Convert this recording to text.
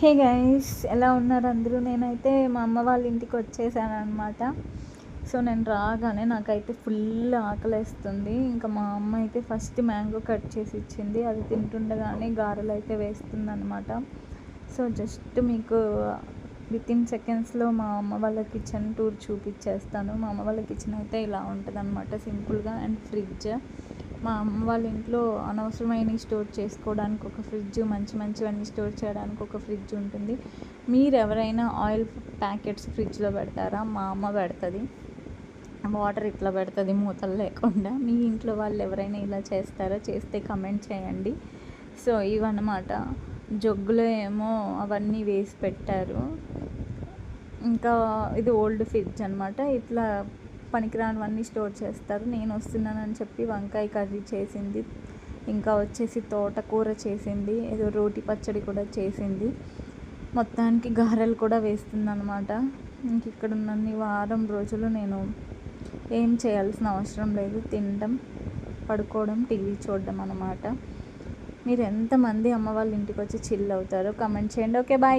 Hey guys, ఎలా ఉన్నారు అందరూ? నేనైతే మా అమ్మ వాళ్ళ ఇంటికి వచ్చేసాను అనమాట. సో నేను రాగానే నాకైతే ఫుల్ ఆకలేస్తుంది. ఇంకా మా అమ్మ అయితే ఫస్ట్ మ్యాంగో కట్ చేసి ఇచ్చింది. అది తింటుండగానే గారెలు అయితే వేస్తుంది అనమాట. సో జస్ట్ మీకు వితిన్ సెకండ్స్లో మా అమ్మ వాళ్ళ కిచెన్ టూర్ చూపించేస్తాను. మా అమ్మ వాళ్ళ కిచెన్ అయితే ఇలా ఉంటుంది అనమాట, సింపుల్గా. అండ్ ఫ్రిడ్జ్, మా అమ్మ వాళ్ళ ఇంట్లో అనవసరమైనవి స్టోర్ చేసుకోవడానికి ఒక ఫ్రిడ్జ్, మంచివన్నీ స్టోర్ చేయడానికి ఒక ఫ్రిడ్జ్ ఉంటుంది. మీరు ఎవరైనా ఆయిల్ ప్యాకెట్స్ ఫ్రిడ్జ్లో పెడతారా? మా అమ్మ పెడుతుంది. వాటర్ ఇట్లా పెడుతుంది మూతలు లేకుండా. మీ ఇంట్లో వాళ్ళు ఎవరైనా ఇలా చేస్తారా? చేస్తే కమెంట్ చేయండి. సో ఇవన్నమాట, జగ్గులో ఏమో అవన్నీ వేసి పెట్టారు. ఇంకా ఇది ఓల్డ్ ఫ్రిడ్జ్ అనమాట. ఇట్లా పనికిరానివన్నీ స్టోర్ చేస్తారు. నేను వస్తున్నానని చెప్పి వంకాయ కర్రీ చేసింది, ఇంకా వచ్చేసి తోటకూర చేసింది, ఏదో రోటి పచ్చడి కూడా చేసింది, మొత్తానికి గారెలు కూడా వేస్తుంది అనమాట. ఇంక ఇక్కడ ఉన్నన్ని వారం రోజులు నేను ఏం చేయాల్సిన అవసరం లేదు, తినడం, పడుకోవడం, టీవీ చూడడం అనమాట. మీరు ఎంతమంది అమ్మ వాళ్ళ ఇంటికి వచ్చి చిల్ అవుతారో కమెంట్ చేయండి. Okay, bye.